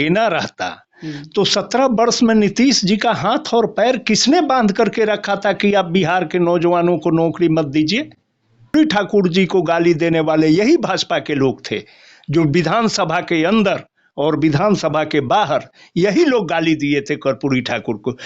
लेना रहता तो 17 वर्ष में नीतीश जी का हाथ और पैर किसने बांध करके रखा था कि आप बिहार के नौजवानों को नौकरी मत दीजिए? कर्पूरी ठाकुर जी को गाली देने वाले यही भाजपा के लोग थे, जो विधानसभा के अंदर और विधानसभा के बाहर यही लोग गाली दिए थे कर्पूरी ठाकुर को।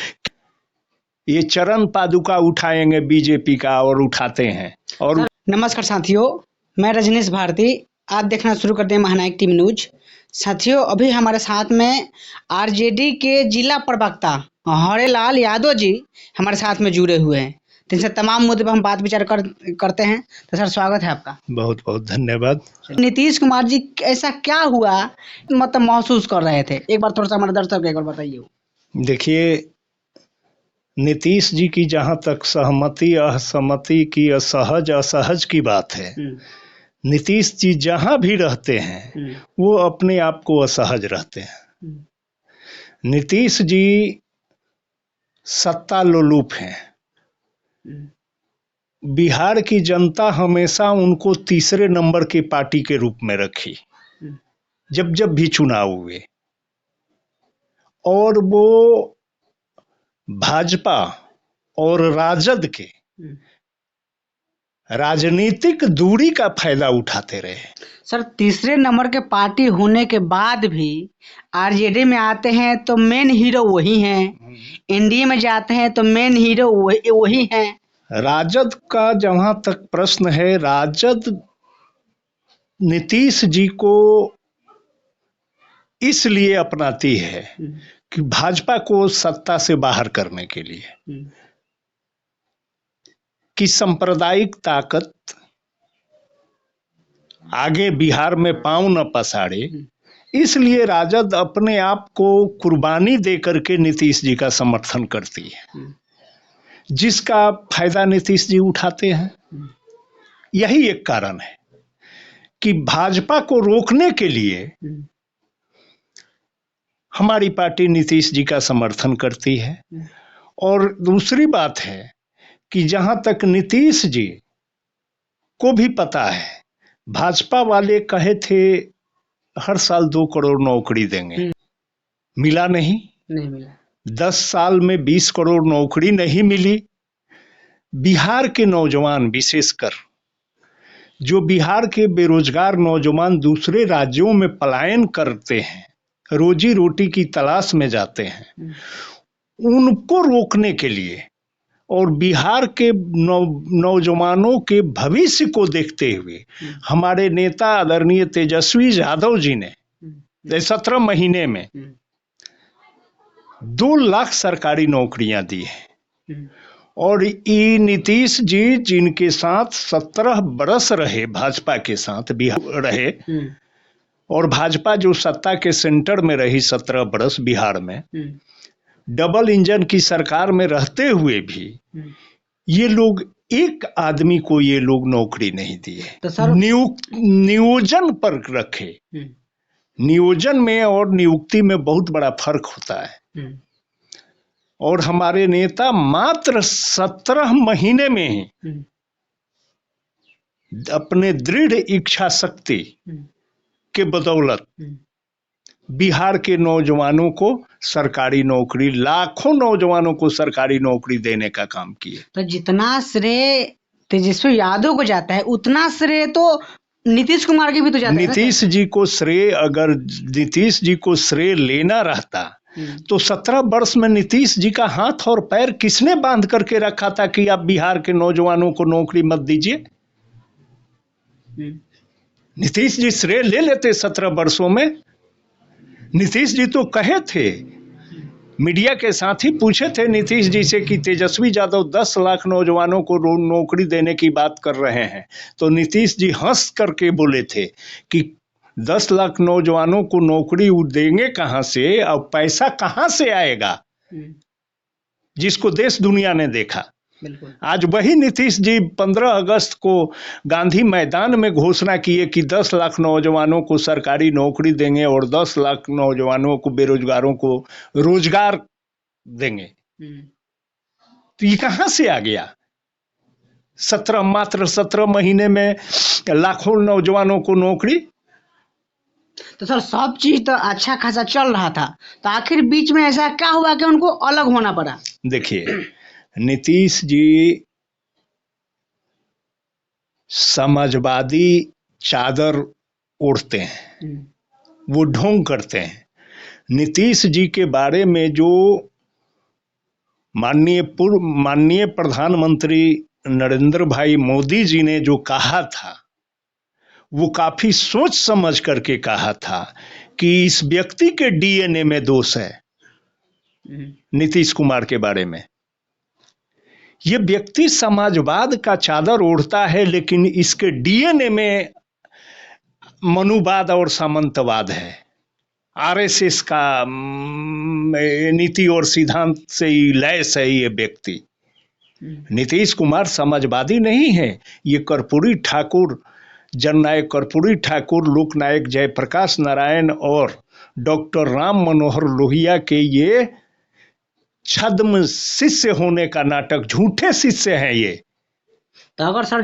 ये चरण पादुका उठाएंगे बीजेपी का और उठाते हैं। और नमस्कार साथियों, मैं रजनीश भारती। आज देखना शुरू करते हैं महानायक टीवी न्यूज। साथियों, अभी हमारे साथ में आरजेडी के जिला प्रवक्ता हरेलाल यादव जी हमारे साथ में जुड़े हुए हैं। तो इनसे तमाम मुद्दे पर हम बात विचार करते हैं। तो सर, स्वागत है आपका। बहुत बहुत धन्यवाद। नीतीश कुमार जी ऐसा क्या हुआ मतलब महसूस कर रहे थे, एक बार थोड़ा सा हमारे दर्शक को एक बार बताइए। देखिए, नीतीश जी की जहाँ तक सहमति असहमति की असहज की बात है, नीतीश जी जहाँ भी रहते हैं वो अपने आप को असहज रहते हैं। नीतीश जी सत्ता लोलुप हैं। बिहार की जनता हमेशा उनको तीसरे नंबर की पार्टी के रूप में रखी जब जब भी चुनाव हुए, और वो भाजपा और राजद के राजनीतिक दूरी का फायदा उठाते रहे। सर, तीसरे नंबर के पार्टी होने के बाद भी आरजेडी में आते हैं तो मेन हीरो वही हैं, एनडीए में जाते हैं तो मेन हीरो वही हैं। राजद का जहां तक प्रश्न है, राजद नीतीश जी को इसलिए अपनाती है कि भाजपा को सत्ता से बाहर करने के लिए, कि सांप्रदायिक ताकत आगे बिहार में पांव न पसारे, इसलिए राजद अपने आप को कुर्बानी दे करके नीतीश जी का समर्थन करती है, जिसका फायदा नीतीश जी उठाते हैं। यही एक कारण है कि भाजपा को रोकने के लिए हमारी पार्टी नीतीश जी का समर्थन करती है। और दूसरी बात है कि जहां तक नीतीश जी को भी पता है, भाजपा वाले कहे थे हर साल 2 करोड़ नौकरी देंगे, मिला नहीं मिला। 10 साल में 20 करोड़ नौकरी नहीं मिली। बिहार के नौजवान, विशेषकर जो बिहार के बेरोजगार नौजवान दूसरे राज्यों में पलायन करते हैं, रोजी रोटी की तलाश में जाते हैं, उनको रोकने के लिए और बिहार के नौजवानों के भविष्य को देखते हुए हमारे नेता आदरणीय तेजस्वी यादव जी ने 17 महीने में 2 लाख सरकारी नौकरियां दी है। और ये नीतीश जी जिनके साथ 17 बरस रहे, भाजपा के साथ बिहार रहे, और भाजपा जो सत्ता के सेंटर में रही 17 बरस बिहार में, डबल इंजन की सरकार में रहते हुए भी ये लोग एक आदमी को ये लोग नौकरी नहीं दिए। तो नियोजन पर रखे। नियोजन में और नियुक्ति में बहुत बड़ा फर्क होता है। और हमारे नेता मात्र 17 महीने में ही अपने दृढ़ इच्छा शक्ति के बदौलत बिहार के नौजवानों को सरकारी नौकरी, लाखों नौजवानों को सरकारी नौकरी देने का काम किए। तो जितना श्रेय तेजस्वी यादव को जाता है, उतना श्रेय तो नीतीश कुमार के भी तो जाता है। नीतीश जी को श्रेय, अगर नीतीश जी को श्रेय लेना रहता तो 17 वर्ष में नीतीश जी का हाथ और पैर किसने बांध करके रखा था कि आप बिहार के नौजवानों को नौकरी मत दीजिए? नीतीश जी श्रेय ले लेते 17 वर्षों में। नीतीश जी तो कहे थे, मीडिया के साथ ही पूछे थे नीतीश जी से कि तेजस्वी यादव 10 लाख नौजवानों को नौकरी देने की बात कर रहे हैं, तो नीतीश जी हंस करके बोले थे कि 10 लाख नौजवानों को नौकरी देंगे कहां से, और पैसा कहां से आएगा, जिसको देश दुनिया ने देखा। आज वही नीतीश जी 15 अगस्त को गांधी मैदान में घोषणा किए कि 10 लाख नौजवानों को सरकारी नौकरी देंगे और 10 लाख नौजवानों को, बेरोजगारों को रोजगार देंगे। तो ये कहां से आ गया? मात्र 17 महीने में लाखों नौजवानों को नौकरी। तो सर सब चीज तो अच्छा खासा चल रहा था, तो आखिर बीच में ऐसा क्या हुआ कि उनको अलग होना पड़ा? देखिए, नीतीश जी समाजवादी चादर ओढ़ते हैं, वो ढोंग करते हैं। नीतीश जी के बारे में जो माननीय प्रधानमंत्री नरेंद्र भाई मोदी जी ने जो कहा था, वो काफी सोच समझ करके कहा था कि इस व्यक्ति के डीएनए में दोष है। नीतीश कुमार के बारे में, ये व्यक्ति समाजवाद का चादर ओढ़ता है, लेकिन इसके डीएनए में मनुवाद और सामंतवाद है। आरएसएस का नीति और सिद्धांत से ही लैस है ये व्यक्ति। नीतीश कुमार समाजवादी नहीं है, ये कर्पूरी ठाकुर, जननायक कर्पूरी ठाकुर, लोकनायक जयप्रकाश नारायण और डॉक्टर राम मनोहर लोहिया के ये छद्म शिष्य होने का नाटक, झूठे शिष्य हैं ये। तो अगर सर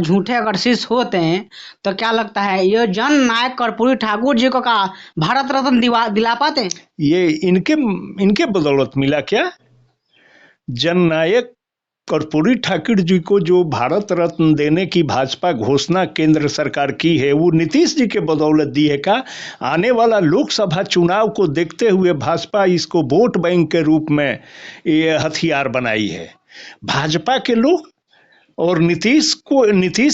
झूठे अगर शिष्य होते हैं तो क्या लगता है ये जन नायक कर्पूरी ठाकुर जी को का भारत रत्न दिला पाते? ये इनके बदौलत मिला क्या? जन नायक कर्पूरी ठाकुर जी को जो भारत रत्न देने की भाजपा घोषणा केंद्र सरकार की है, वो नीतीश जी के बदौलत दी है का? आने वाला लोकसभा चुनाव को देखते हुए भाजपा इसको वोट बैंक के रूप में ये हथियार बनाई है। भाजपा के लोग और नीतीश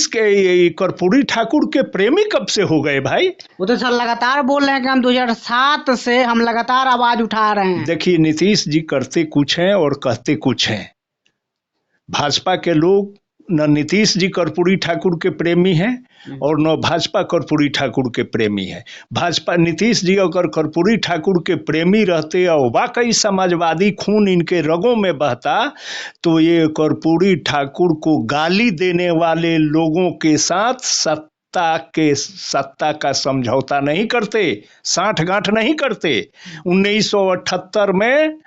के कर्पूरी ठाकुर के प्रेमी कब से हो गए भाई? वो तो सर लगातार बोल रहे हैं कि हम 2007 से हम लगातार आवाज उठा रहे हैं। देखिए, नीतीश जी करते कुछ हैं और कहते कुछ हैं। भाजपा के लोग न नीतीश जी कर्पूरी ठाकुर के प्रेमी हैं और न भाजपा कर्पूरी ठाकुर के प्रेमी है। भाजपा नीतीश जी अगर कर्पूरी ठाकुर के प्रेमी रहते और वाकई समाजवादी खून इनके रगों में बहता, तो ये कर्पूरी ठाकुर को गाली देने वाले लोगों के साथ सत्ता का समझौता नहीं करते, साठगांठ नहीं करते। 1978 में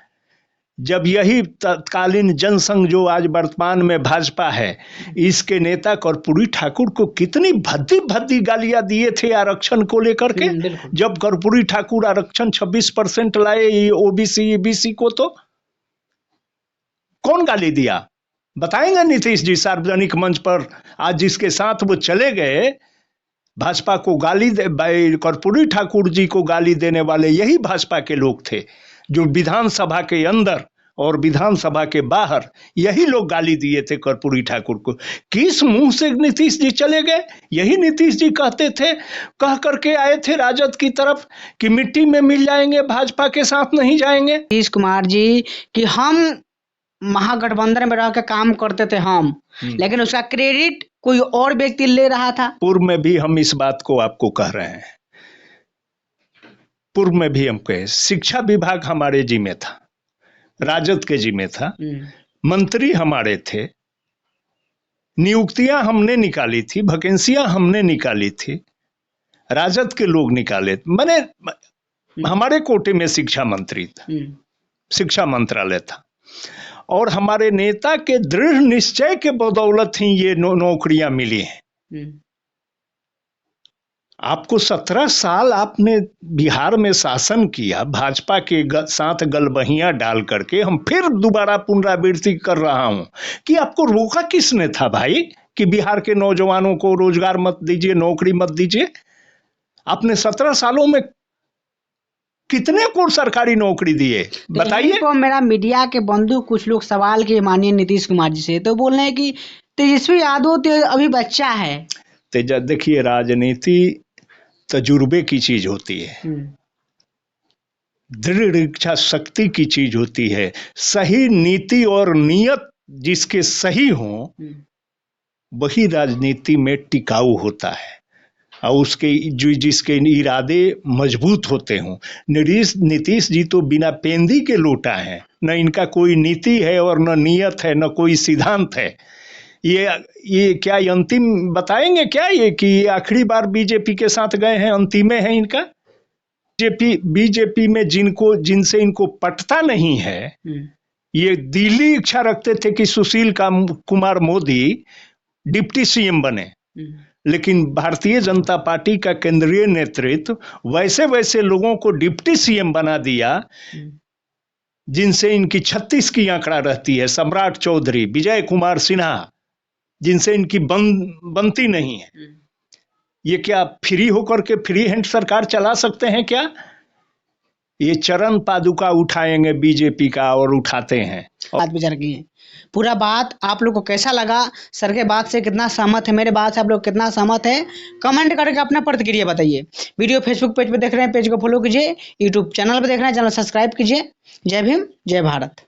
जब यही तत्कालीन जनसंघ जो आज वर्तमान में भाजपा है, इसके नेता कर्पूरी ठाकुर को कितनी भद्दी भद्दी गालियां दिए थे आरक्षण को लेकर के। जब कर्पूरी ठाकुर आरक्षण 26% लाए ओबीसी ईबीसी को, तो कौन गाली दिया बताएंगे नीतीश जी सार्वजनिक मंच पर? आज जिसके साथ वो चले गए, भाजपा को कर्पूरी ठाकुर जी को गाली देने वाले यही भाजपा के लोग थे, जो विधानसभा के अंदर और विधानसभा के बाहर यही लोग गाली दिए थे कर्पूरी ठाकुर को। किस मुंह से नीतीश जी चले गए? यही नीतीश जी कहते थे, कह करके आए थे राजद की तरफ कि मिट्टी में मिल जाएंगे, भाजपा के साथ नहीं जाएंगे। नीतीश कुमार जी कि हम महागठबंधन में रह के काम करते थे हम, लेकिन उसका क्रेडिट कोई और व्यक्ति ले रहा था। पूर्व में भी हम इस बात को आपको कह रहे हैं, पूर्व में भी हम कहे, शिक्षा विभाग हमारे जिम्मे था, राजद के जिम्मे था, मंत्री हमारे थे, नियुक्तियां हमने निकाली थी, वैकेंसियां हमने निकाली थी, राजद के लोग निकाले, मैंने हमारे कोटे में शिक्षा मंत्री था, शिक्षा मंत्रालय था, और हमारे नेता के दृढ़ निश्चय के बदौलत ही ये नौकरियां मिली हैं। आपको 17 साल आपने बिहार में शासन किया, भाजपा के साथ गलबहियां डाल करके। हम फिर दोबारा पुनरावृत्ति कर रहा हूं कि आपको रोका किसने था भाई कि बिहार के नौजवानों को रोजगार मत दीजिए, नौकरी मत दीजिए? आपने 17 सालों में कितने को सरकारी नौकरी दिए बताइए? तो मेरा मीडिया के बंधु कुछ लोग सवाल किए माननीय नीतीश कुमार जी से, तो बोल रहे हैं कि तेजस्वी यादव अभी बच्चा है। देखिए, राजनीति तजुर्बे की चीज होती है, दृढ़ इच्छा शक्ति की चीज होती है। सही नीति और नियत जिसके सही हो, वही राजनीति में टिकाऊ होता है, और उसके जिसके इरादे मजबूत होते हों। नीतीश जी तो बिना पेंदी के लोटा हैं, न इनका कोई नीति है और न नियत है, न कोई सिद्धांत है। ये क्या अंतिम बताएंगे क्या ये कि ये आखिरी बार बीजेपी के साथ गए हैं, अंतिमे है इनका? बीजेपी में जिनसे इनको पटता नहीं है, ये दिली इच्छा रखते थे कि सुशील कुमार मोदी डिप्टी सीएम बने, लेकिन भारतीय जनता पार्टी का केंद्रीय नेतृत्व वैसे वैसे लोगों को डिप्टी सीएम बना दिया जिनसे इनकी 36 की आंकड़ा रहती है। सम्राट चौधरी, विजय कुमार सिन्हा, जिनसे इनकी बनती नहीं है। ये क्या फ्री होकर के फ्री हैंड सरकार चला सकते हैं क्या? ये चरण पादुका उठाएंगे बीजेपी का और उठाते हैं। बात विचार की है। पूरा बात आप लोग को कैसा लगा? सर के बात से कितना सहमत है, मेरे बात से आप लोग कितना सहमत है, कमेंट करके अपना प्रतिक्रिया बताइए। वीडियो फेसबुक पेज पे देख रहे हैं, पेज को फॉलो कीजिए। यूट्यूब चैनल पे देख रहे हैं, चैनल सब्सक्राइब कीजिए। जय भीम, जय भारत।